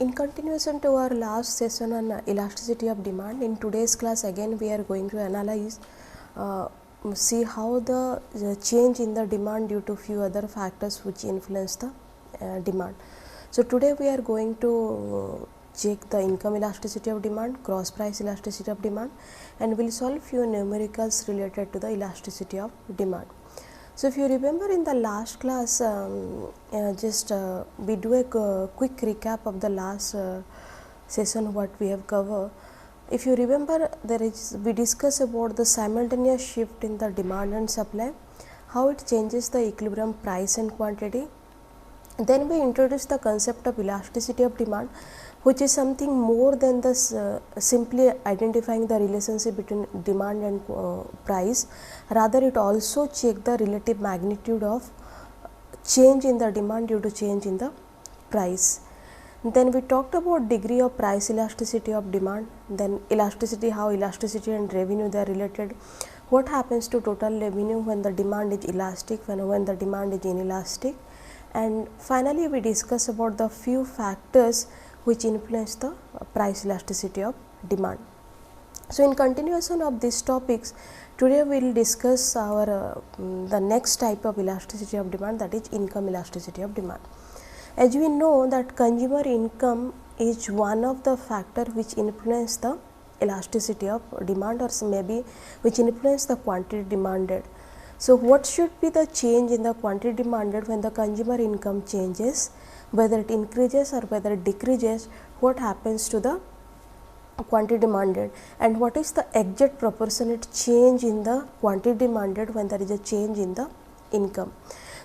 In continuation to our last session on elasticity of demand, in today's class again we are going to analyze, see how the change in the demand due to few other factors which influence the demand. So today we are going to check the income elasticity of demand, cross price elasticity of demand, and we will solve few numericals related to the elasticity of demand. So if you remember in the last class, we do a quick recap of the last session what we have covered. If you remember, we discuss about the simultaneous shift in the demand and supply, how it changes the equilibrium price and quantity. Then we introduce the concept of elasticity of demand, which is something more than this simply identifying the relationship between demand and price. Rather, it also check the relative magnitude of change in the demand due to change in the price. Then we talked about degree of price elasticity of demand, then elasticity, how elasticity and revenue they are related, what happens to total revenue when the demand is elastic, when the demand is inelastic, and finally we discuss about the few factors which influence the price elasticity of demand. So in continuation of these topics, today we will discuss our the next type of elasticity of demand, that is income elasticity of demand. As we know that consumer income is one of the factor which influence the elasticity of demand, or maybe which influence the quantity demanded. So what should be the change in the quantity demanded when the consumer income changes, whether it increases or whether it decreases, what happens to the quantity demanded, and what is the exact proportionate change in the quantity demanded when there is a change in the income.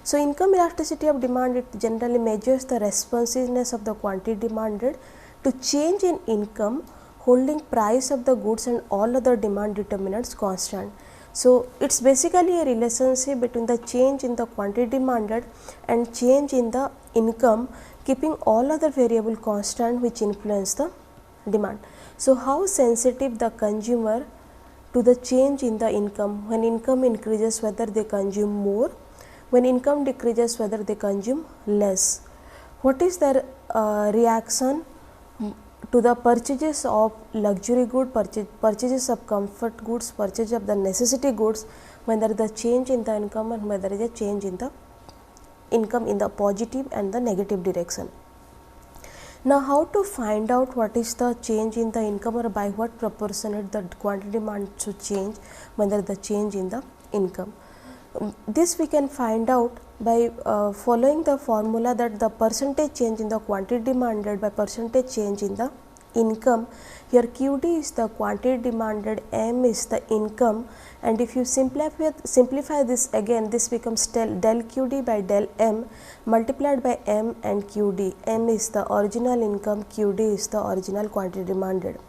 So income elasticity of demand, it generally measures the responsiveness of the quantity demanded to change in income, holding price of the goods and all other demand determinants constant. So it's basically a relationship between the change in the quantity demanded and change in the income, keeping all other variable constant which influence the demand. So how sensitive the consumer to the change in the income? When income increases, whether they consume more, when income decreases, whether they consume less. What is their reaction to the purchases of luxury good, purchases of comfort goods, purchase of the necessity goods, when there is a change in the income and when there is a change in the income in the positive and the negative direction. Now how to find out what is the change in the income, or by what proportionate the quantity demand should change when there is a change in the income? This we can find out by following the formula that the percentage change in the quantity demanded by percentage change in the income. Here QD is the quantity demanded, M is the income, and if you simplify this again, this becomes del QD by del M multiplied by M and QD. M is the original income, QD is the original quantity demanded.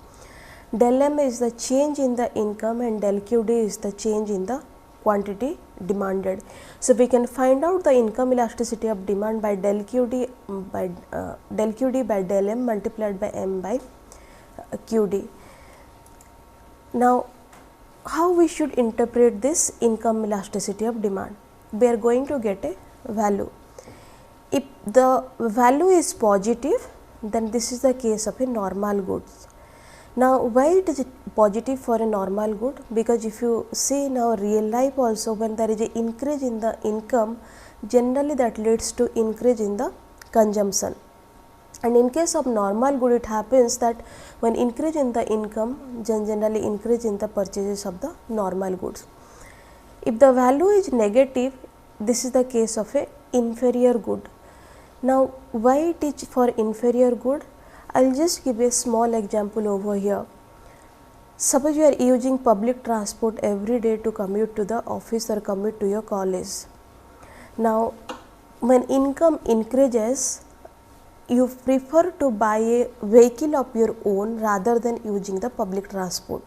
Del M is the change in the income and del QD is the change in the quantity demanded. So we can find out the income elasticity of demand by del QD by del M multiplied by M by QD. Now how we should interpret this income elasticity of demand? We are going to get a value. If the value is positive, then this is the case of a normal goods. Now why it is positive for a normal good? Because if you see in our real life also, when there is an increase in the income, generally that leads to increase in the consumption. And in case of normal good, it happens that when increase in the income, generally increase in the purchases of the normal goods. If the value is negative, this is the case of a inferior good. Now why it is for inferior good? I will just give a small example over here. Suppose you are using public transport every day to commute to the office or commute to your college. Now when income increases, you prefer to buy a vehicle of your own rather than using the public transport.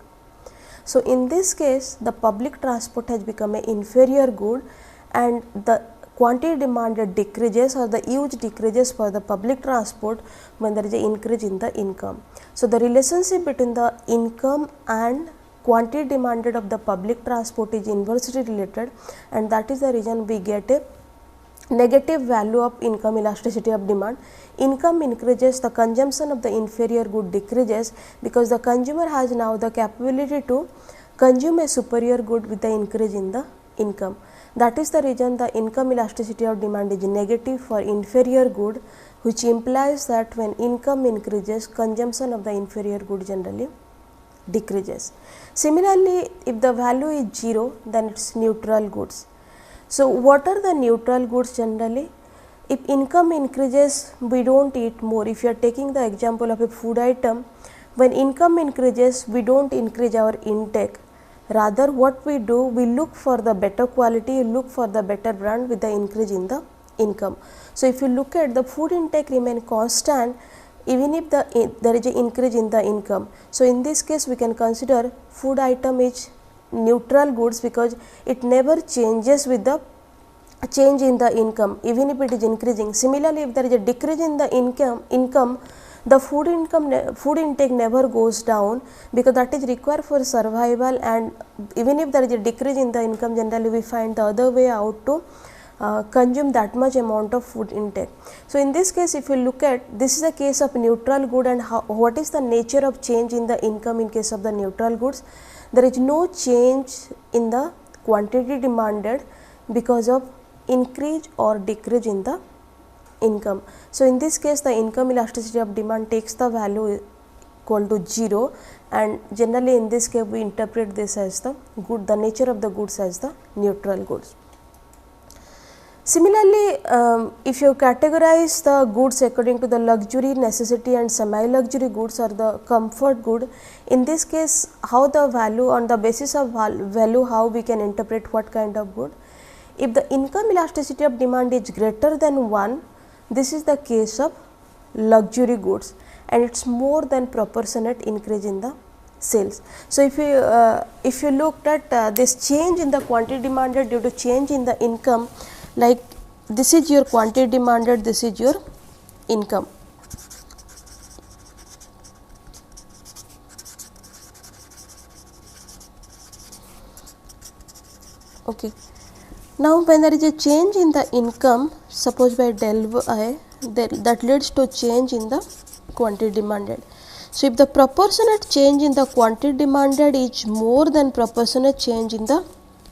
So in this case, the public transport has become an inferior good and the quantity demanded decreases, or the use decreases for the public transport when there is an increase in the income. So the relationship between the income and quantity demanded of the public transport is inversely related, and that is the reason we get a negative value of income elasticity of demand. Income increases, the consumption of the inferior good decreases because the consumer has now the capability to consume a superior good with the increase in the income. That is the reason the income elasticity of demand is negative for inferior good, which implies that when income increases, consumption of the inferior good generally decreases. Similarly, if the value is 0, then it is neutral goods. So, what are the neutral goods generally? If income increases, we do not eat more. If you are taking the example of a food item, when income increases, we do not increase our intake. Rather, what we do, we look for the better quality, look for the better brand with the increase in the income. So, if you look at the food intake remain constant even if there is an increase in the income. So, in this case we can consider food item is neutral goods because it never changes with the change in the income even if it is increasing. Similarly, if there is a decrease in the income, the food intake never goes down because that is required for survival, and even if there is a decrease in the income, generally we find the other way out to consume that much amount of food intake. So, in this case, if you look at, this is a case of neutral good, and what is the nature of change in the income in case of the neutral goods? There is no change in the quantity demanded because of increase or decrease in the income. So, in this case the income elasticity of demand takes the value equal to 0, and generally in this case we interpret this as the nature of the goods as the neutral goods. Similarly, if you categorize the goods according to the luxury, necessity and semi-luxury goods or the comfort good, in this case how the value, on the basis of value, how we can interpret what kind of good. If the income elasticity of demand is greater than 1, this is the case of luxury goods and it is more than proportionate increase in the sales. So, if you looked at this change in the quantity demanded due to change in the income, like this is your quantity demanded, this is your income. Okay. Now, when there is a change in the income, suppose by del I, that leads to change in the quantity demanded. So, if the proportionate change in the quantity demanded is more than proportionate change in the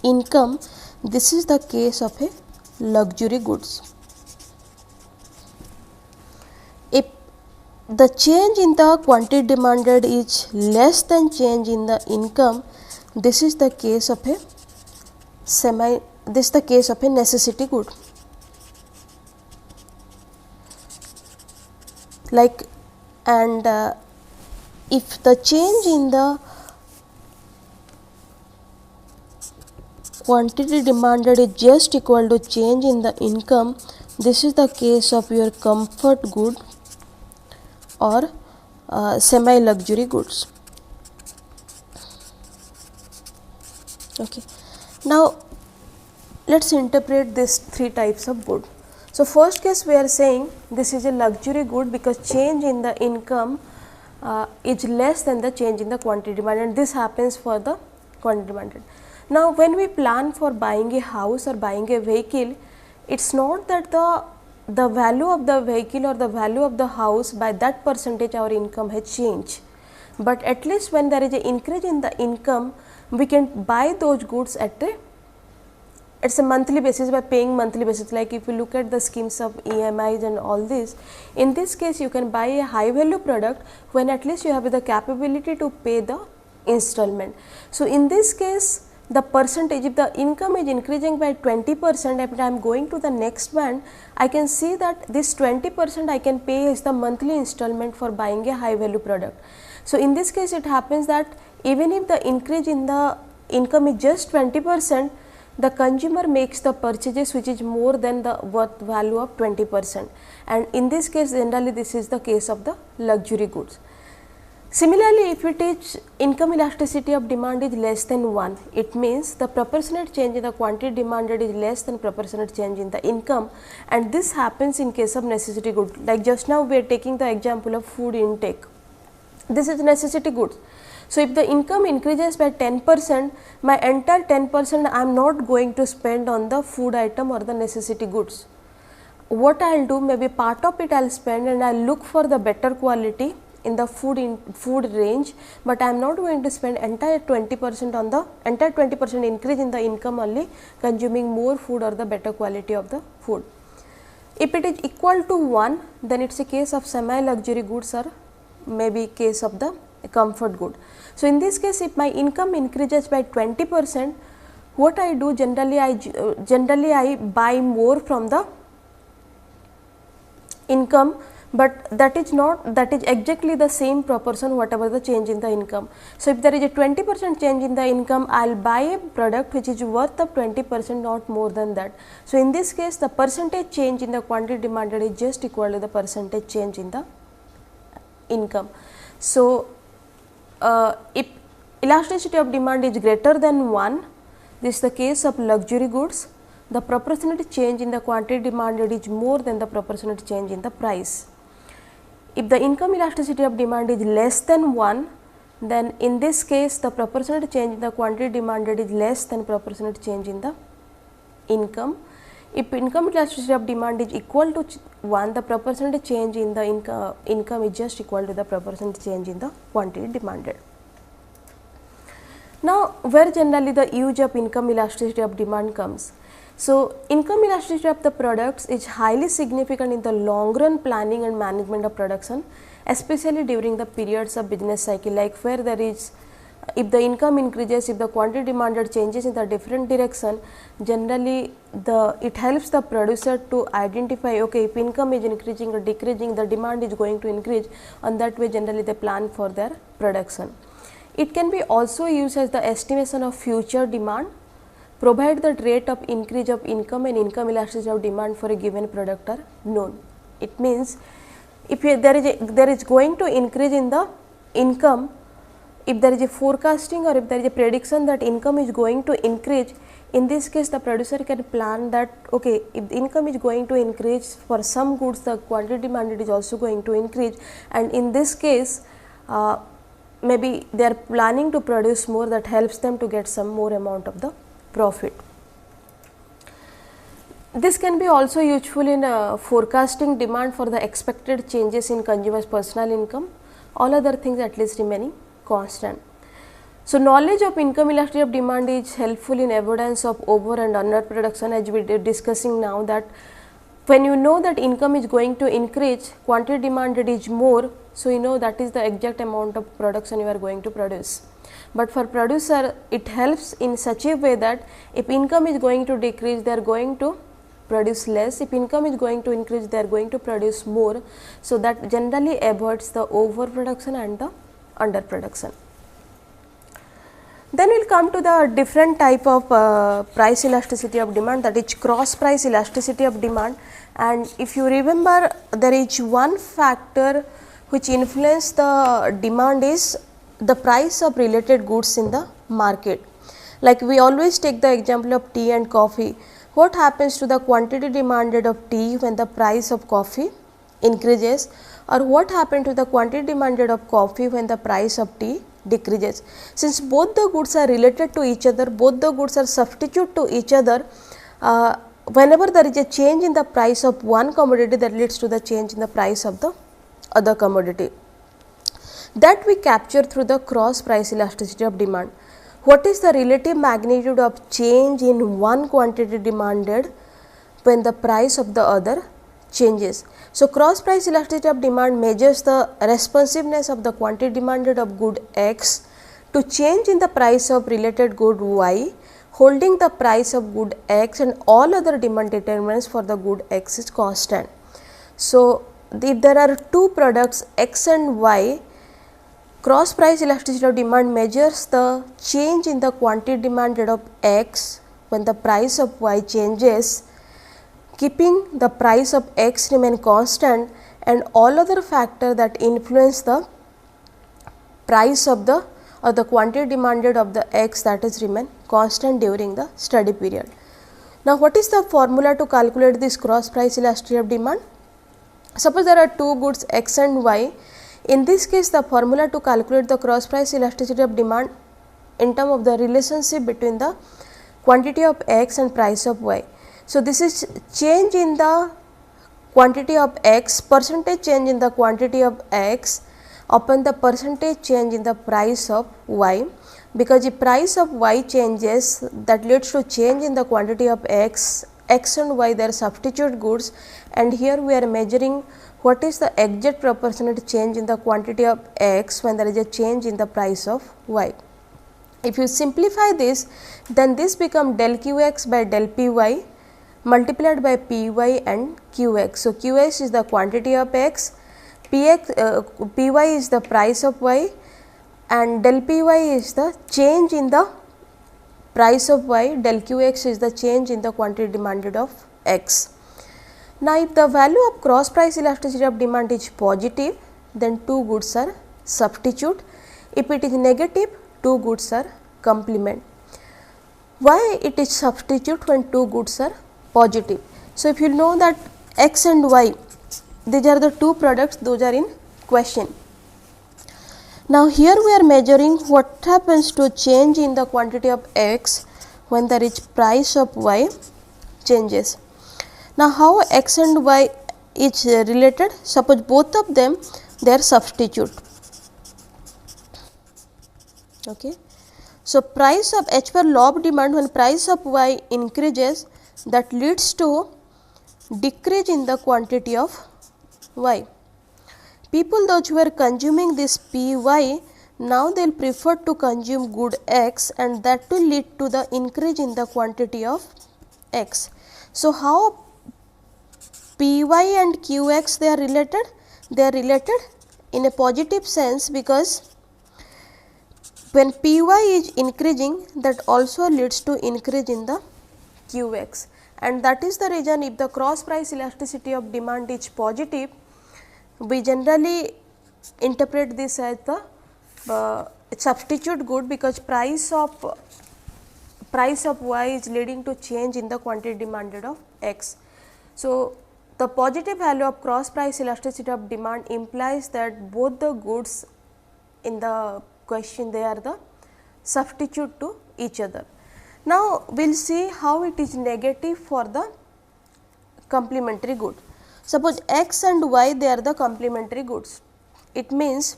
income, this is the case of a luxury goods. If the change in the quantity demanded is less than change in the income, this is the case of a necessity good. Like, and if the change in the quantity demanded is just equal to change in the income, this is the case of your comfort good or semi luxury goods. Okay. Now, let us interpret these three types of good. So, first case we are saying this is a luxury good because change in the income is less than the change in the quantity demanded, and this happens for the quantity demanded. Now, when we plan for buying a house or buying a vehicle, it is not that the value of the vehicle or the value of the house by that percentage our income has changed, but at least when there is an increase in the income, we can buy those goods at a monthly basis by paying monthly basis. Like if you look at the schemes of EMIs and all this, in this case you can buy a high value product when at least you have the capability to pay the installment. So, in this case the percentage, if the income is increasing by 20%, if I am going to the next band, I can see that this 20% I can pay as the monthly installment for buying a high value product. So, in this case it happens that even if the increase in the income is just 20%, the consumer makes the purchases which is more than the worth value of 20%, and in this case generally this is the case of the luxury goods. Similarly, if it is income elasticity of demand is less than 1, it means the proportionate change in the quantity demanded is less than proportionate change in the income, and this happens in case of necessity good. Like just now we are taking the example of food intake, this is necessity goods. So, if the income increases by 10%, my entire 10% I am not going to spend on the food item or the necessity goods. what I'll do, maybe part of it I'll spend and I'll look for the better quality in the food range, but I am not going to spend entire 20% on the entire 20% increase in the income only consuming more food or the better quality of the food. If it is equal to 1, then it's a case of semi luxury goods or maybe case of the comfort good. So in this case, if my income increases by 20%, what I do generally, I buy more from the income, but that is exactly the same proportion whatever the change in the income. So if there is a 20% change in the income, I will buy a product which is worth of 20%, not more than that. So in this case, the percentage change in the quantity demanded is just equal to the percentage change in the income. So if elasticity of demand is greater than 1, this is the case of luxury goods, the proportionate change in the quantity demanded is more than the proportionate change in the price. If the income elasticity of demand is less than 1, then in this case the proportionate change in the quantity demanded is less than proportionate change in the income. If income elasticity of demand is equal to 1, the proportionate change in the income is just equal to the proportionate change in the quantity demanded. Now, where generally the use of income elasticity of demand comes. So, income elasticity of the products is highly significant in the long run planning and management of production, especially during the periods of business cycle, like where there is, if the income increases, if the quantity demanded changes in the different direction, generally it helps the producer to identify, okay, if income is increasing or decreasing, the demand is going to increase, and that way generally they plan for their production. It can be also used as the estimation of future demand, provide the rate of increase of income and income elasticity of demand for a given product are known. It means if there is going to increase in the income, if there is a forecasting or if there is a prediction that income is going to increase, in this case the producer can plan that, okay, if the income is going to increase for some goods, the quantity demanded is also going to increase, and in this case maybe they are planning to produce more, that helps them to get some more amount of the profit. This can be also useful in forecasting demand for the expected changes in consumers' personal income, all other things at least remaining constant. So, knowledge of income elasticity of demand is helpful in avoidance of over and under production, as we are discussing now, that when you know that income is going to increase, quantity demanded is more, so you know that is the exact amount of production you are going to produce. But for producer, it helps in such a way that if income is going to decrease, they are going to produce less. If income is going to increase, they are going to produce more. So that generally avoids the overproduction and the underproduction. Then we will come to the different type of price elasticity of demand, that is cross price elasticity of demand. And if you remember, there is one factor which influence the demand is the price of related goods in the market. Like we always take the example of tea and coffee. What happens to the quantity demanded of tea when the price of coffee increases, or what happens to the quantity demanded of coffee when the price of tea decreases? Since both the goods are related to each other, both the goods are substitute to each other, whenever there is a change in the price of one commodity, that leads to the change in the price of the other commodity. That we capture through the cross price elasticity of demand. What is the relative magnitude of change in one quantity demanded when the price of the other changes? So, cross price elasticity of demand measures the responsiveness of the quantity demanded of good X to change in the price of related good Y, holding the price of good X and all other demand determinants for the good X is constant. So, if there are two products X and Y, cross price elasticity of demand measures the change in the quantity demanded of X when the price of Y changes, keeping the price of X remain constant and all other factors that influence the price of the or the quantity demanded of the X, that is remain constant during the study period. Now, what is the formula to calculate this cross price elasticity of demand? Suppose there are two goods X and Y. In this case, the formula to calculate the cross price elasticity of demand in terms of the relationship between the quantity of X and price of Y. So, this is change in the quantity of x, percentage change in the quantity of x upon the percentage change in the price of y, because the price of y changes, that leads to change in the quantity of x. X and y, they are substitute goods, and here we are measuring what is the exact proportionate change in the quantity of x when there is a change in the price of y. If you simplify this, then this become del qx by del py multiplied by py and qx. So, qx is the quantity of x, py is the price of y, and del py is the change in the price of y, del qx is the change in the quantity demanded of x. Now, if the value of cross price elasticity of demand is positive, then two goods are substitute. If it is negative, two goods are complement. Why it is substitute when two goods are positive? So, if you know that x and y, these are the two products, those are in question. Now, here we are measuring what happens to change in the quantity of x when there is price of y changes. Now, how x and y is related? Suppose both of them, they are substitute. Okay. So, price of h per law of demand, when price of y increases, that leads to decrease in the quantity of y. People those who are consuming this py, now they will prefer to consume good x, and that will lead to the increase in the quantity of x. So, how py and qx they are related? They are related in a positive sense, because when py is increasing, that also leads to increase in the qx, and that is the reason if the cross price elasticity of demand is positive, we generally interpret this as the substitute good, because price of y is leading to change in the quantity demanded of x. So, the positive value of cross price elasticity of demand implies that both the goods in the question, they are the substitute to each other. Now, we will see how it is negative for the complementary good. Suppose x and y, they are the complementary goods. It means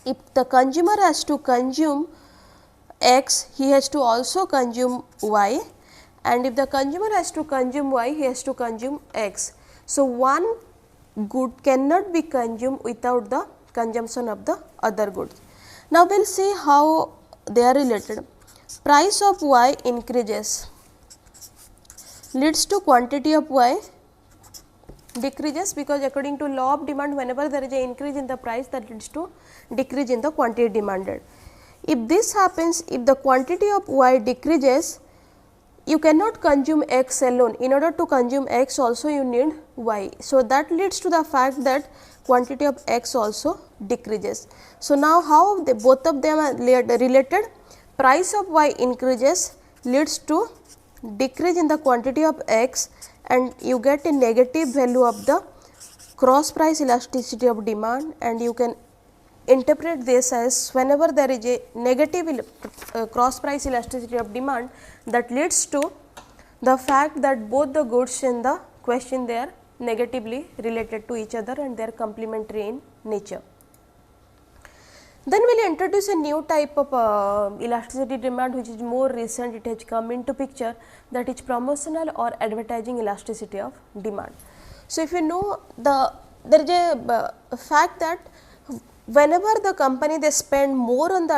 if the consumer has to consume x, he has to also consume y, and if the consumer has to consume y, he has to consume x. So, one good cannot be consumed without the consumption of the other goods. Now, we will see how they are related. Price of y increases, leads to quantity of y decreases, because according to law of demand, whenever there is an increase in the price, that leads to decrease in the quantity demanded. If this happens, if the quantity of y decreases, you cannot consume x alone. In order to consume x also, you need y. So, that leads to the fact that quantity of x also decreases. So, now how they both of them are related? Price of y increases, leads to decrease in the quantity of x, and you get a negative value of the cross price elasticity of demand, and you can interpret this as whenever there is a negative cross price elasticity of demand, that leads to the fact that both the goods in the question, they are negatively related to each other and they are complementary in nature. Then we will introduce a new type of elasticity demand, which is more recent, it has come into picture, that is promotional or advertising elasticity of demand. So, if you know there is a fact that whenever the company they spend more on the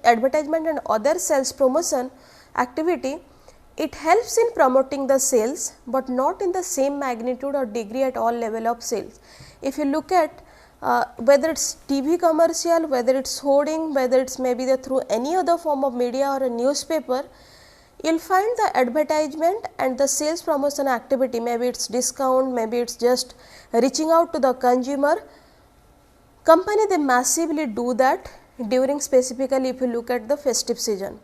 advertisement and other sales promotion activity, it helps in promoting the sales, but not in the same magnitude or degree at all level of sales. If you look at whether it is TV commercial, whether it is hoarding, whether it is maybe through any other form of media or a newspaper, you will find the advertisement and the sales promotion activity, maybe it is discount, maybe it is just reaching out to the consumer. Company they massively do that during, specifically if you look at the festive season.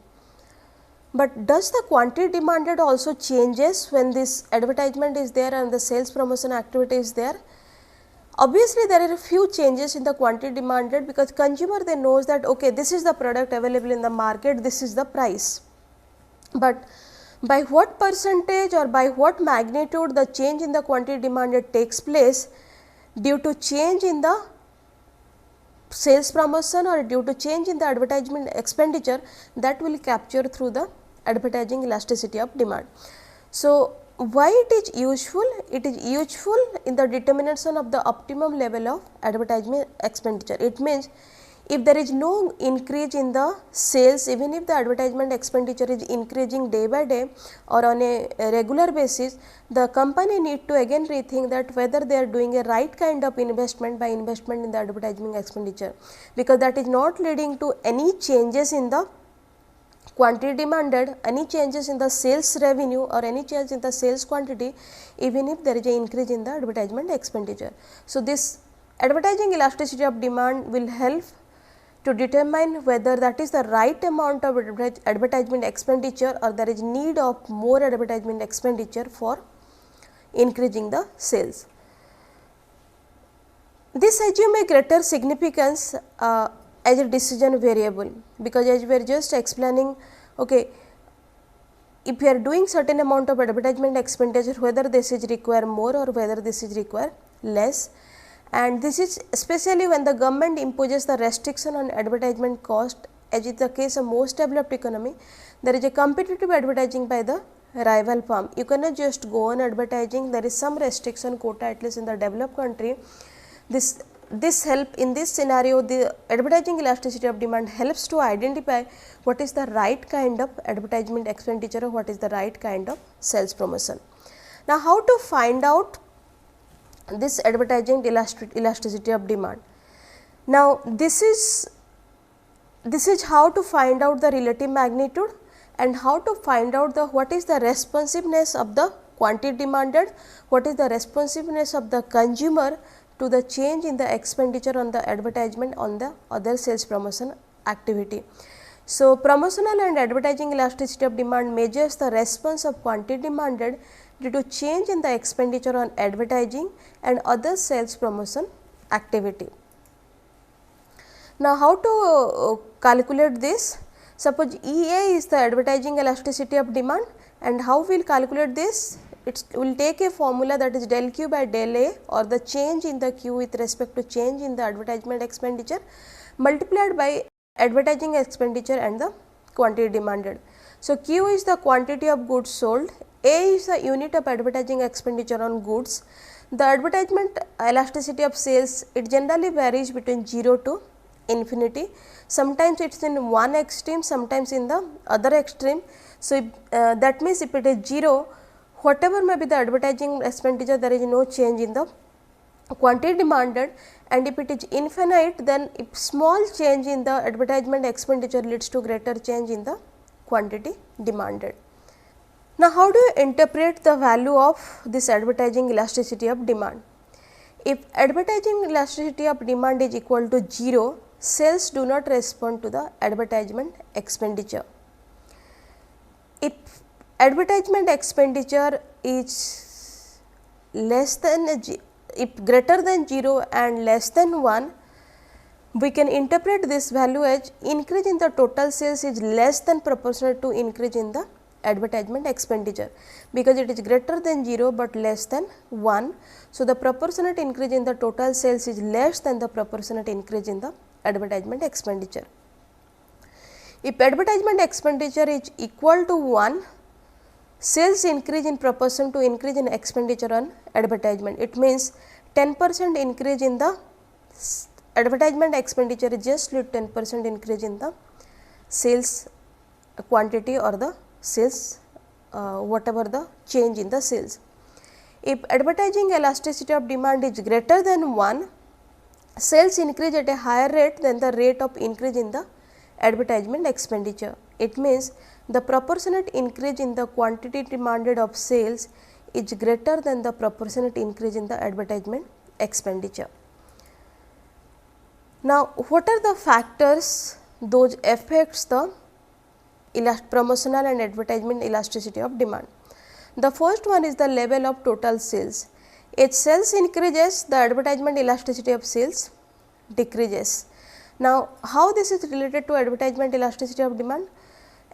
But does the quantity demanded also changes when this advertisement is there and the sales promotion activity is there? Obviously, there are a few changes in the quantity demanded, because consumer they knows that okay, this is the product available in the market, this is the price. But by what percentage or by what magnitude the change in the quantity demanded takes place due to change in the sales promotion or due to change in the advertisement expenditure, that will capture through the advertising elasticity of demand. So, why it is useful? It is useful in the determination of the optimum level of advertisement expenditure. It means if there is no increase in the sales, even if the advertisement expenditure is increasing day by day or on a regular basis, the company need to again rethink that whether they are doing a right kind of investment by investment in the advertising expenditure, because that is not leading to any changes in the quantity demanded, any changes in the sales revenue or any change in the sales quantity, even if there is an increase in the advertisement expenditure. So, this advertising elasticity of demand will help to determine whether that is the right amount of advertisement expenditure or there is need of more advertisement expenditure for increasing the sales. This assume a greater significance as a decision variable, because as we are just explaining, okay, if you are doing certain amount of advertisement expenditure, whether this is require more or whether this is require less, and this is especially when the government imposes the restriction on advertisement cost, as is the case of most developed economy. There is a competitive advertising by the rival firm. You cannot just go on advertising, there is some restriction quota, at least in the developed country. This help in this scenario, the advertising elasticity of demand helps to identify what is the right kind of advertisement expenditure or what is the right kind of sales promotion. Now, how to find out this advertising elasticity of demand? Now, this is how to find out the relative magnitude and how to find out the what is the responsiveness of the quantity demanded, what is the responsiveness of the consumer to the change in the expenditure on the advertisement on the other sales promotion activity. So, promotional and advertising elasticity of demand measures the response of quantity demanded due to change in the expenditure on advertising and other sales promotion activity. Now, how to calculate this? Suppose EA is the advertising elasticity of demand, and how we will calculate this? It will take a formula that is del Q by del A, or the change in the Q with respect to change in the advertisement expenditure multiplied by advertising expenditure and the quantity demanded. So, Q is the quantity of goods sold, A is the unit of advertising expenditure on goods. The advertisement elasticity of sales, it generally varies between 0 to infinity. Sometimes it is in one extreme, sometimes in the other extreme. So, that means if it is 0, whatever may be the advertising expenditure, there is no change in the quantity demanded, and if it is infinite, then if small change in the advertisement expenditure leads to greater change in the quantity demanded. Now, how do you interpret the value of this advertising elasticity of demand? If advertising elasticity of demand is equal to 0, sales do not respond to the advertisement expenditure. If advertisement expenditure is less than if greater than 0 and less than 1, we can interpret this value as increase in the total sales is less than proportional to increase in the advertisement expenditure, because it is greater than 0, but less than 1. So, the proportionate increase in the total sales is less than the proportionate increase in the advertisement expenditure. If advertisement expenditure is equal to 1, sales increase in proportion to increase in expenditure on advertisement. It means 10% increase in the advertisement expenditure is just 10% increase in the sales quantity or the sales whatever the change in the sales. If advertising elasticity of demand is greater than 1, sales increase at a higher rate than the rate of increase in the advertisement expenditure. It means the proportionate increase in the quantity demanded of sales is greater than the proportionate increase in the advertisement expenditure. Now, what are the factors those affects the promotional and advertisement elasticity of demand? The first one is the level of total sales. If sales increases, the advertisement elasticity of sales decreases. Now, how this is related to advertisement elasticity of demand?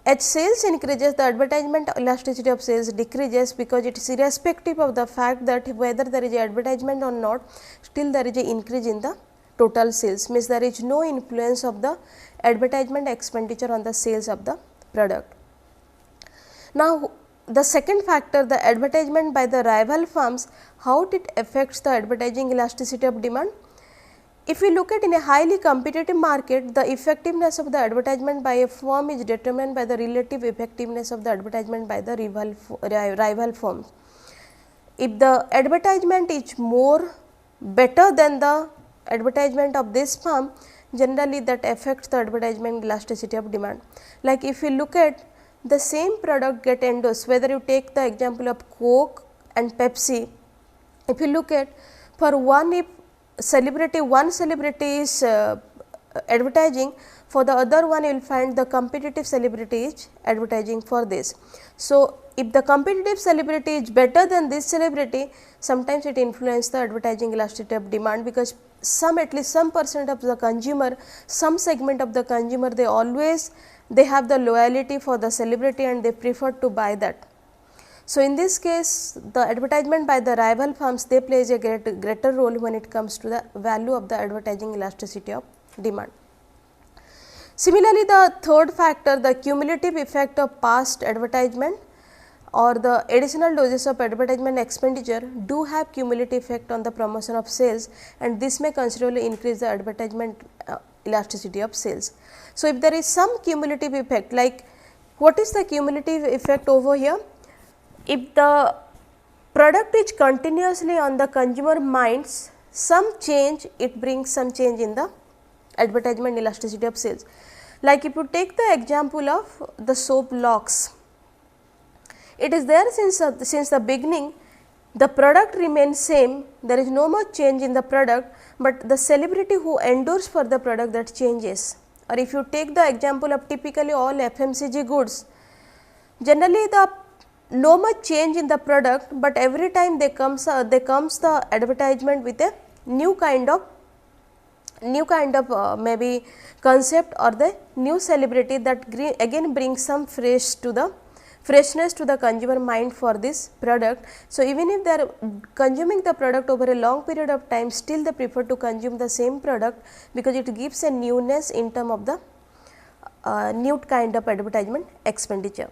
As sales increases, the advertisement elasticity of sales decreases, because it is irrespective of the fact that whether there is a advertisement or not, still there is a increase in the total sales, means there is no influence of the advertisement expenditure on the sales of the product. Now, the second factor, the advertisement by the rival firms, how it affects the advertising elasticity of demand. If we look at in a highly competitive market, the effectiveness of the advertisement by a firm is determined by the relative effectiveness of the advertisement by the rival firms. If the advertisement is more better than the advertisement of this firm, generally that affects the advertisement elasticity of demand. Like if you look at the same product get endorsed, whether you take the example of Coke and Pepsi, if you look at for one celebrity is advertising, for the other one you will find the competitive celebrity is advertising for this. So, if the competitive celebrity is better than this celebrity, sometimes it influences the advertising elasticity of demand, because at least some percent of the consumer, some segment of the consumer, they have the loyalty for the celebrity and they prefer to buy that. So, in this case, the advertisement by the rival firms, they plays a greater role when it comes to the value of the advertising elasticity of demand. Similarly, the third factor, the cumulative effect of past advertisement or the additional doses of advertisement expenditure do have cumulative effect on the promotion of sales, and this may considerably increase the advertisement elasticity of sales. So, if there is some cumulative effect, like what is the cumulative effect over here? If the product is continuously on the consumer minds, some change, it brings some change in the advertisement elasticity of sales. Like if you take the example of the soap Lux, it is there since the beginning, the product remains same, there is no much change in the product, but the celebrity who endorses for the product, that changes. Or if you take the example of typically all FMCG goods, generally the no much change in the product, but every time they comes the advertisement with a new kind of maybe concept or the new celebrity that again brings some freshness to the consumer mind for this product. So, even if they are consuming the product over a long period of time, still they prefer to consume the same product, because it gives a newness in terms of the new kind of advertisement expenditure.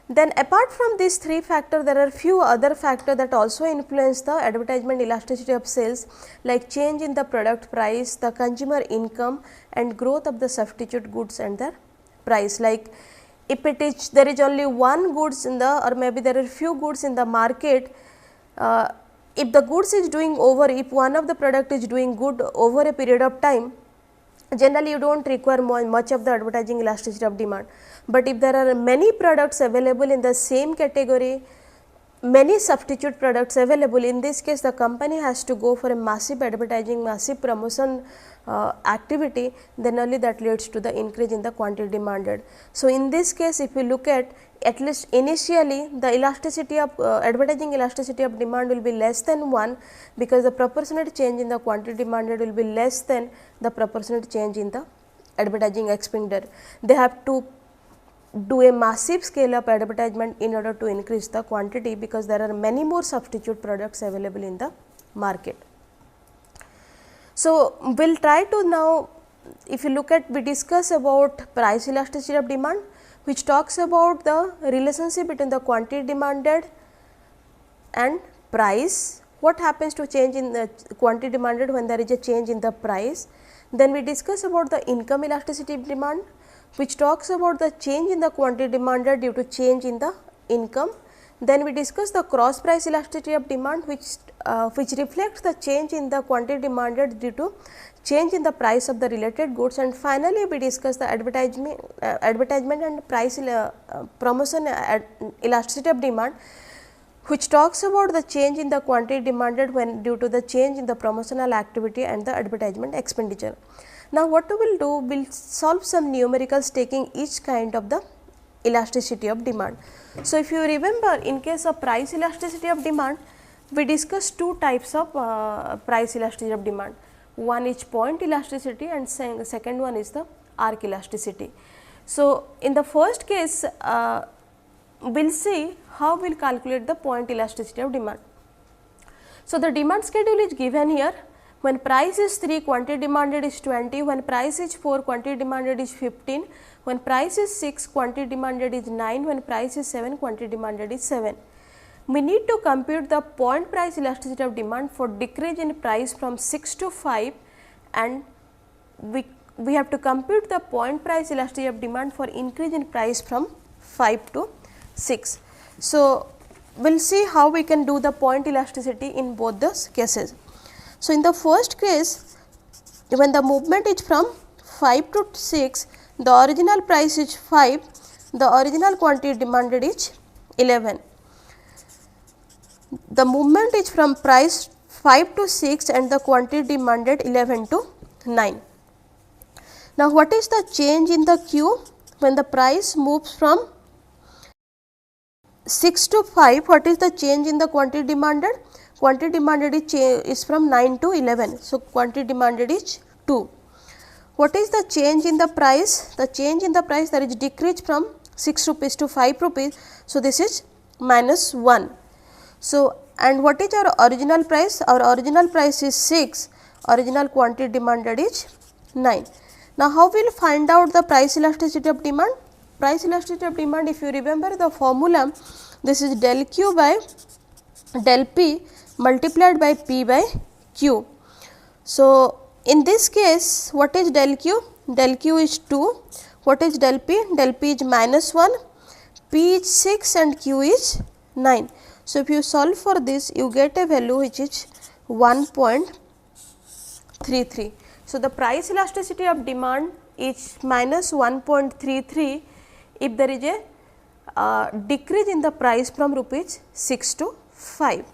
Then apart from these three factors, there are few other factors that also influence the advertisement elasticity of sales, like change in the product price, the consumer income and growth of the substitute goods and their price. Like if there is only one goods in the, or maybe there are few goods in the market, if the goods is doing over, if one of the product is doing good over a period of time, generally you do not require much of the advertising elasticity of demand. But if there are many products available in the same category, many substitute products available, in this case the company has to go for a massive advertising, massive promotion activity, then only that leads to the increase in the quantity demanded. So, in this case if you look at least initially the elasticity of advertising elasticity of demand will be less than 1, because the proportionate change in the quantity demanded will be less than the proportionate change in the advertising expenditure. They have to do a massive scale up advertisement in order to increase the quantity, because there are many more substitute products available in the market. So, we will try to now, if you look at, we discuss about price elasticity of demand, which talks about the relationship between the quantity demanded and price. What happens to change in the quantity demanded when there is a change in the price. Then we discuss about the income elasticity of demand, which talks about the change in the quantity demanded due to change in the income. Then we discuss the cross price elasticity of demand, which reflects the change in the quantity demanded due to change in the price of the related goods. And finally, we discuss the advertisement and price promotion elasticity of demand, which talks about the change in the quantity demanded when due to the change in the promotional activity and the advertisement expenditure. Now, what we will do, we will solve some numericals taking each kind of the elasticity of demand. So, if you remember, in case of price elasticity of demand, we discussed two types of price elasticity of demand. One is point elasticity and second one is the arc elasticity. So, in the first case we will see how we will calculate the point elasticity of demand. So, the demand schedule is given here. When price is 3, quantity demanded is 20, when price is 4, quantity demanded is 15, when price is 6, quantity demanded is 9, when price is 7, quantity demanded is 7. We need to compute the point price elasticity of demand for decrease in price from 6 to 5, and we have to compute the point price elasticity of demand for increase in price from 5 to 6. So, we will see how we can do the point elasticity in both the cases. So, in the first case, when the movement is from 5 to 6, the original price is 5, the original quantity demanded is 11. The movement is from price 5 to 6 and the quantity demanded 11 to 9. Now, what is the change in the Q when the price moves from 6 to 5? What is the change in the quantity demanded? Quantity demanded is from 9 to 11. So, quantity demanded is 2. What is the change in the price? The change in the price, that is decrease from 6 rupees to 5 rupees. So, this is minus 1. So, and what is our original price? Our original price is 6, original quantity demanded is 9. Now, how we will find out the price elasticity of demand? Price elasticity of demand, if you remember the formula, this is del Q by del P multiplied by P by Q. So, in this case, what is del Q? Del Q is 2. What is del P? Del P is minus 1, P is 6 and Q is 9. So, if you solve for this, you get a value which is 1.33. So, the price elasticity of demand is minus 1.33 if there is a decrease in the price from rupees 6 to 5.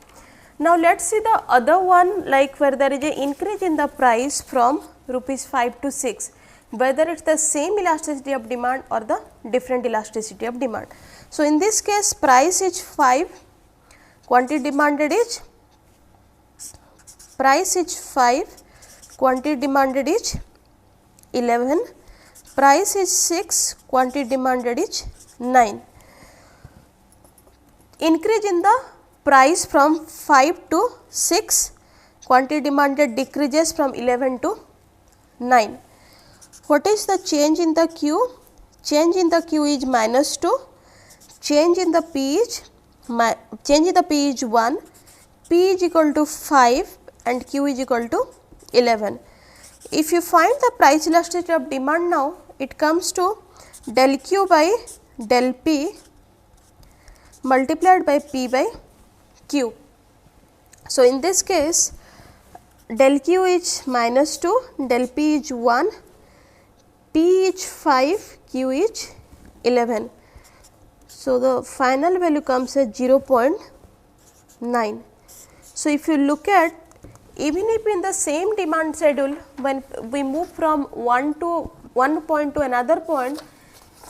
Now, let us see the other one, like where there is a increase in the price from rupees 5 to 6, whether it is the same elasticity of demand or the different elasticity of demand. So, in this case price is 5, quantity demanded is, price is 5, quantity demanded is 11, price is 6, quantity demanded is 9. Increase in the price from 5 to 6, quantity demanded decreases from 11 to 9. What is the change in the Q? Change in the Q is minus 2, change in the P is 1, P is equal to 5 and Q is equal to 11. If you find the price elasticity of demand now, it comes to del Q by del P multiplied by P by Q. So, in this case del Q is minus 2, del P is 1, P is 5, Q is 11. So, the final value comes as 0.9. So, if you look at, even if in the same demand schedule, when we move from one point to another point,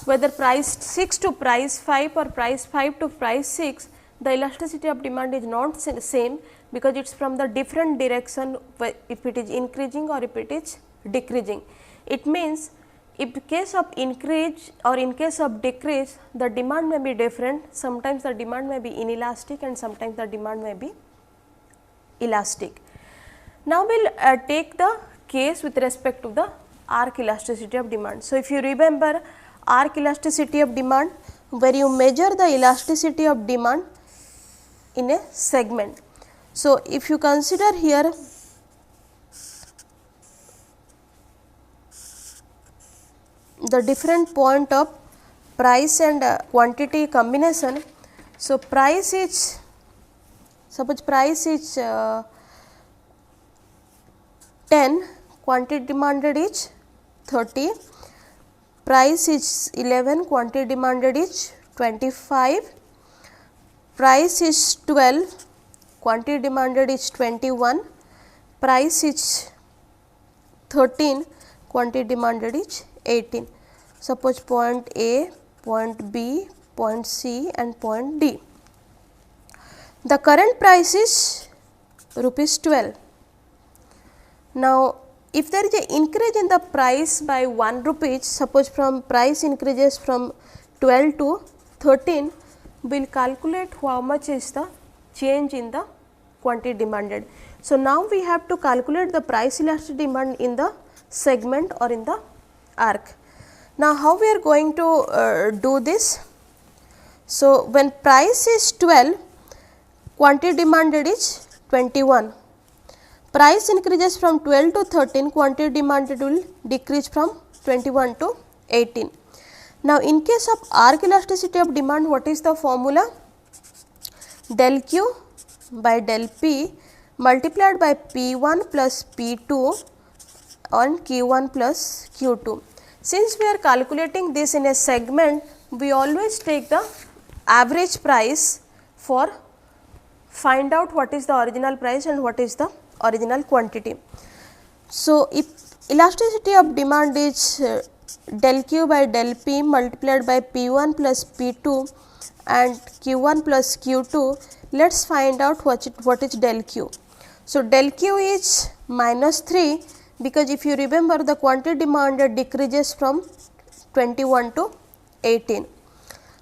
whether price 6 to price 5 or price 5 to price 6, the elasticity of demand is not same, because it is from the different direction, if it is increasing or if it is decreasing. It means, in case of increase or in case of decrease, the demand may be different. Sometimes the demand may be inelastic and sometimes the demand may be elastic. Now, we will take the case with respect to the arc elasticity of demand. So, if you remember arc elasticity of demand, where you measure the elasticity of demand in a segment. So, if you consider here the different point of price and quantity combination. So, price is, suppose price is 10, quantity demanded is 30, price is 11, quantity demanded is 25, price is 12, quantity demanded is 21, price is 13, quantity demanded is 18. Suppose point A, point B, point C and point D. The current price is rupees 12. Now, if there is a increase in the price by 1 rupees, suppose from price increases from 12 to 13, we will calculate how much is the change in the quantity demanded. So, now we have to calculate the price elastic demand in the segment or in the arc. Now, how we are going to do this? So, when price is 12, quantity demanded is 21. Price increases from 12 to 13, quantity demanded will decrease from 21 to 18. Now, in case of arc elasticity of demand, what is the formula? Del Q by del P multiplied by P1 plus P2 on Q1 plus Q2. Since we are calculating this in a segment, we always take the average price for find out what is the original price and what is the original quantity. So, if elasticity of demand is del Q by del P multiplied by P1 plus P2 and Q1 plus Q2, let us find out what is del Q. So, del Q is minus 3, because if you remember the quantity demanded decreases from 21 to 18.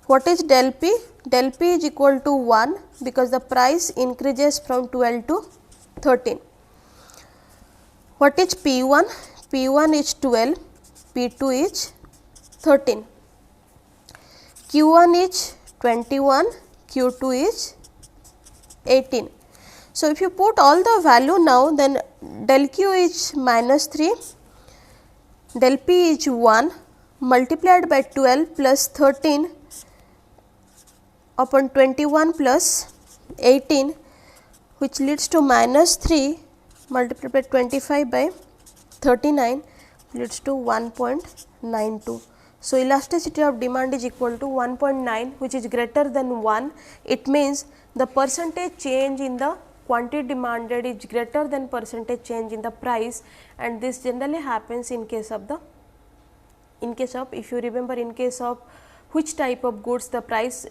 What is del P? Del P is equal to 1, because the price increases from 12 to 13. What is P1? P1 is 12, P2 is 13, Q1 is 21, Q2 is 18. So, if you put all the value now, then del Q is minus 3, del P is 1 multiplied by 12 plus 13 upon 21 plus 18, which leads to minus 3 multiplied by 25 by 39 leads to 1.92. So, elasticity of demand is equal to 1.9, which is greater than 1. It means the percentage change in the quantity demanded is greater than percentage change in the price, and this generally happens in case of if you remember, in case of which type of goods the price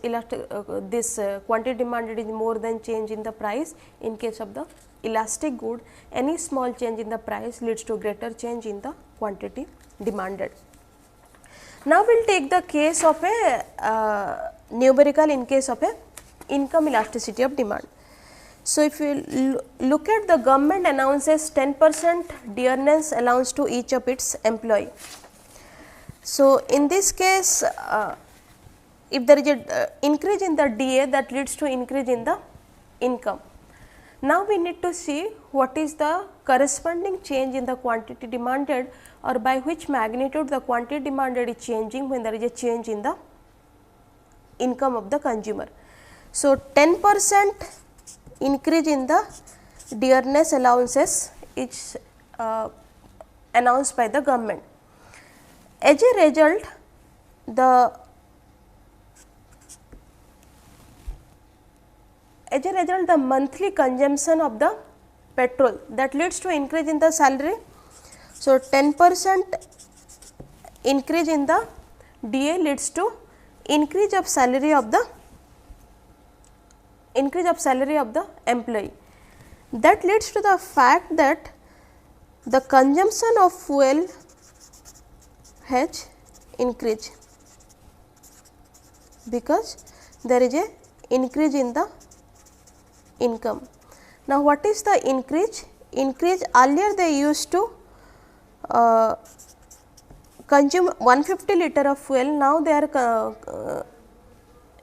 quantity demanded is more than change in the price. In case of the elastic good, any small change in the price leads to greater change in the quantity demanded. Now, we will take the case of a numerical in case of a income elasticity of demand. So, if you look at, the government announces 10% dearness allowance to each of its employee. So, in this case, if there is a increase in the DA, that leads to increase in the income. Now, we need to see what is the corresponding change in the quantity demanded, or by which magnitude the quantity demanded is changing when there is a change in the income of the consumer. So, 10% increase in the dearness allowances is announced by the government. As a result, the monthly consumption of the petrol, that leads to increase in the salary. So, 10% increase in the DA leads to increase of salary of the employee. That leads to the fact that the consumption of fuel has increased, because there is a increase in the income. Now, what is the increase? Increase, earlier they used to consume 150 liter of fuel, now they are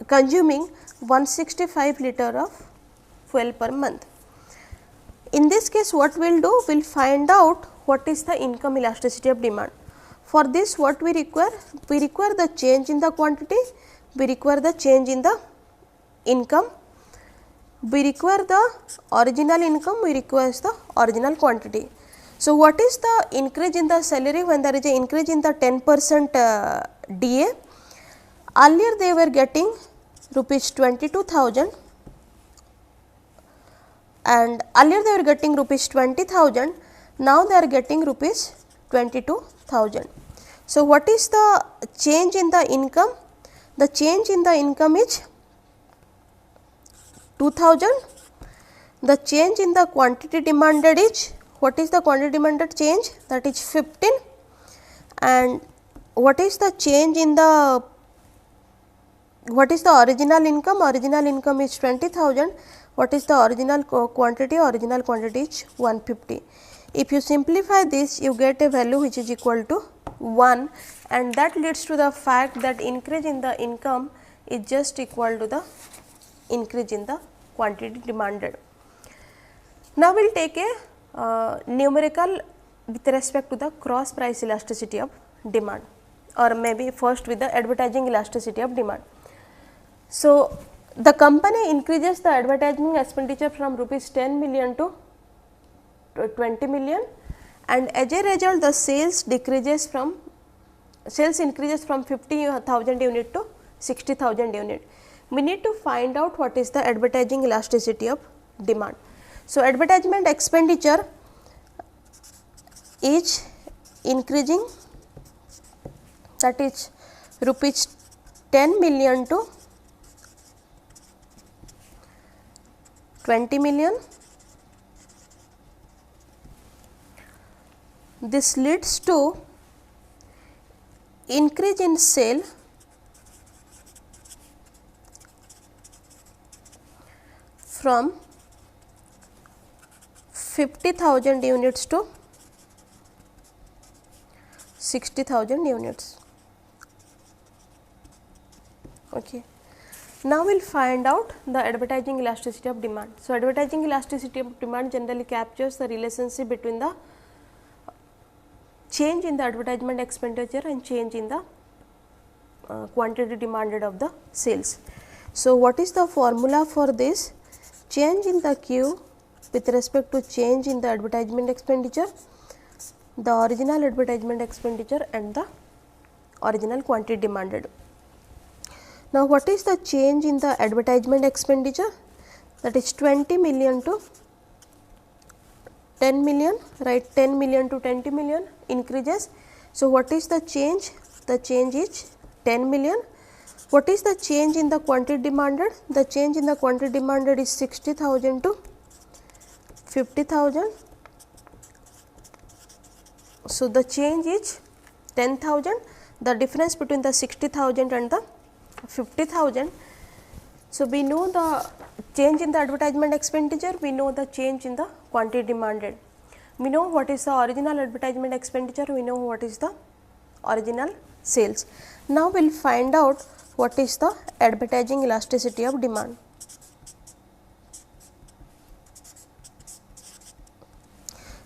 consuming 165 liter of fuel per month. In this case, what we will do? We will find out what is the income elasticity of demand. For this, what we require? We require the change in the quantity, we require the change in the income, we require the original income, we require the original quantity. So, what is the increase in the salary when there is an increase in the 10% DA? Earlier they were getting rupees 22,000 and earlier they were getting rupees 20,000, now they are getting rupees 22,000. So, what is the change in the income? The change in the income is 2,000. The change in the quantity demanded is what is the quantity demanded change, that is 15, and what is the change in the, what is the original income? Original income is 20,000. What is the original quantity? Original quantity is 150. If you simplify this, you get a value which is equal to 1, and that leads to the fact that increase in the income is just equal to the increase in the quantity demanded. Now, we will take a numerical with respect to the cross price elasticity of demand, or maybe first with the advertising elasticity of demand. So, the company increases the advertising expenditure from rupees 10 million to 20 million, and as a result the sales increases from 50,000 unit to 60,000 unit. We need to find out what is the advertising elasticity of demand. So, advertisement expenditure is increasing, that is rupees 10 million to 20 million. This leads to increase in sale from 50,000 units to 60,000 units. Okay. Now, we will find out the advertising elasticity of demand. So, advertising elasticity of demand generally captures the relationship between the change in the advertisement expenditure and change in the quantity demanded of the sales. So, what is the formula for this? Change in the Q with respect to change in the advertisement expenditure, the original advertisement expenditure and the original quantity demanded. Now, what is the change in the advertisement expenditure? That is 20 million to 10 million, right? 10 million to 20 million increases. So, what is the change? The change is 10 million. What is the change in the quantity demanded? The change in the quantity demanded is 60,000 to 50,000. So, the change is 10,000. The difference between the 60,000 and the 50,000. So, we know the change in the advertisement expenditure, we know the change in the quantity demanded. We know what is the original advertisement expenditure, we know what is the original sales. Now, we will find out what is the advertising elasticity of demand.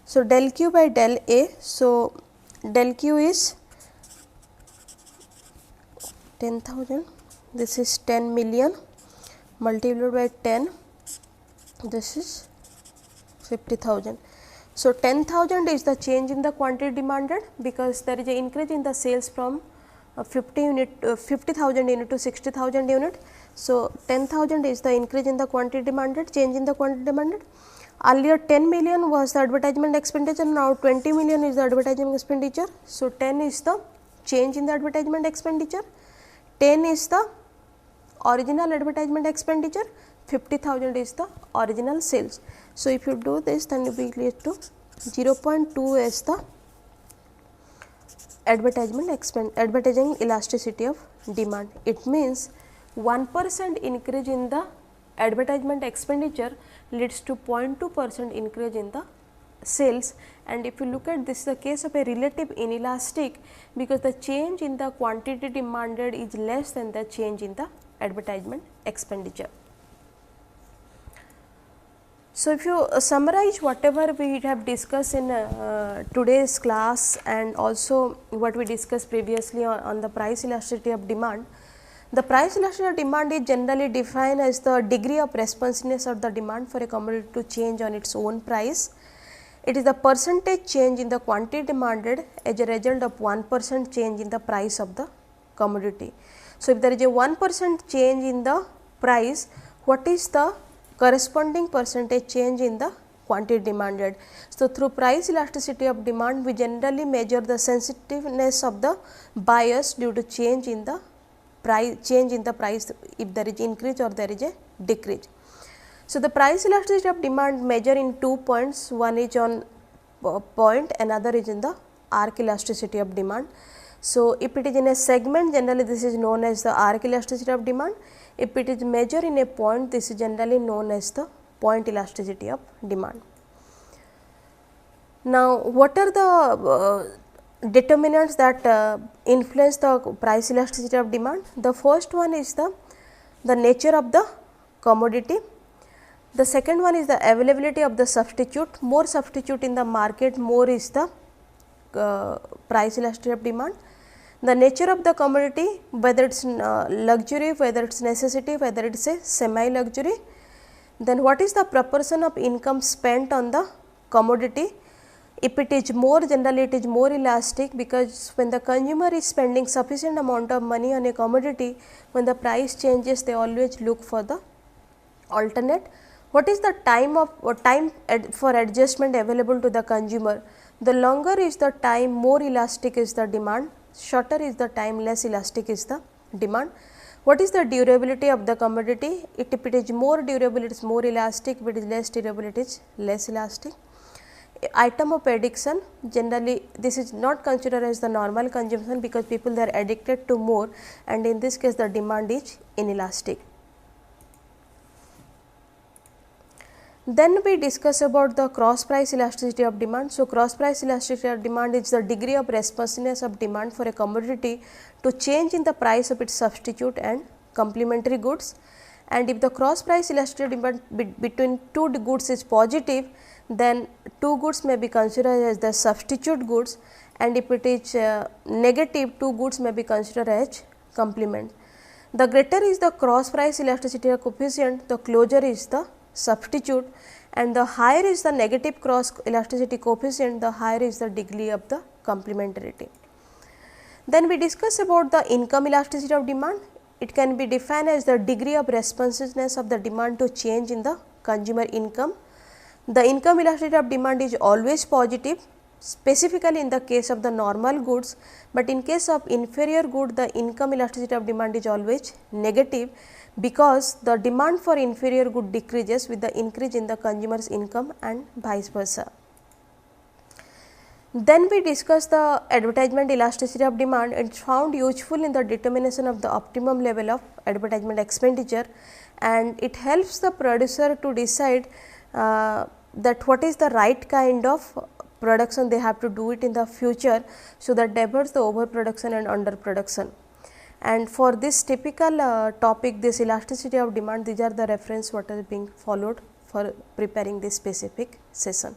So, del Q by del A. So, del Q is 10,000, this is 10 million multiplied by 10, this is 50,000. So, 10,000 is the change in the quantity demanded, because there is an increase in the sales from 50,000 unit to 60,000 unit. So, 10,000 is the increase in the quantity demanded, change in the quantity demanded. Earlier 10 million was the advertisement expenditure, now 20 million is the advertising expenditure. So, 10 is the change in the advertisement expenditure, 10 is the original advertisement expenditure, 50,000 is the original sales. So, if you do this, then you will lead to 0.2 as the advertising elasticity of demand. It means 1% increase in the advertisement expenditure leads to 0.2% increase in the sales. And if you look at this, is the case of a relative inelastic, because the change in the quantity demanded is less than the change in the advertisement expenditure. So, if you summarize whatever we have discussed in today's class, and also what we discussed previously on the price elasticity of demand. The price elasticity of demand is generally defined as the degree of responsiveness of the demand for a commodity to change on its own price. It is the percentage change in the quantity demanded as a result of 1% change in the price of the commodity. So, if there is a 1% change in the price, what is the corresponding percentage change in the quantity demanded? So, through price elasticity of demand, we generally measure the sensitiveness of the buyers due to change in the price, if there is increase or there is a decrease. So, the price elasticity of demand measure in 2 points, one is on point, another is in the arc elasticity of demand. So, if it is in a segment, generally this is known as the arc elasticity of demand. If it is measured in a point, this is generally known as the point elasticity of demand. Now, what are the determinants that influence the price elasticity of demand? The first one is the nature of the commodity. The second one is the availability of the substitute. More substitute in the market, more is the price elasticity of demand. The nature of the commodity, whether it is luxury, whether it is necessity, whether it is a semi luxury. Then what is the proportion of income spent on the commodity? If it is more, generally it is more elastic, because when the consumer is spending sufficient amount of money on a commodity, when the price changes, they always look for the alternate. What is the time for adjustment available to the consumer? The longer is the time, more elastic is the demand. Shorter is the time, less elastic is the demand. What is the durability of the commodity? If it is more durable, it is more elastic. If it is less durable, it is less elastic. Item of addiction, generally this is not considered as the normal consumption, because people they are addicted to more, and in this case the demand is inelastic. Then we discuss about the cross price elasticity of demand. So, cross price elasticity of demand is the degree of responsiveness of demand for a commodity to change in the price of its substitute and complementary goods. And if the cross price elasticity of demand between two goods is positive, then two goods may be considered as the substitute goods, and if it is negative, two goods may be considered as complement. The greater is the cross price elasticity coefficient, the closer is the substitute, and the higher is the negative cross elasticity coefficient, the higher is the degree of the complementarity. Then we discuss about the income elasticity of demand. It can be defined as the degree of responsiveness of the demand to change in the consumer income. The income elasticity of demand is always positive, specifically in the case of the normal goods, but in case of inferior good, the income elasticity of demand is always negative, because the demand for inferior good decreases with the increase in the consumer's income and vice versa. Then we discuss the advertisement elasticity of demand. It is found useful in the determination of the optimum level of advertisement expenditure, and it helps the producer to decide that what is the right kind of production they have to do it in the future, so that diverts the overproduction and underproduction. And for this typical topic, this elasticity of demand, these are the reference what is being followed for preparing this specific session.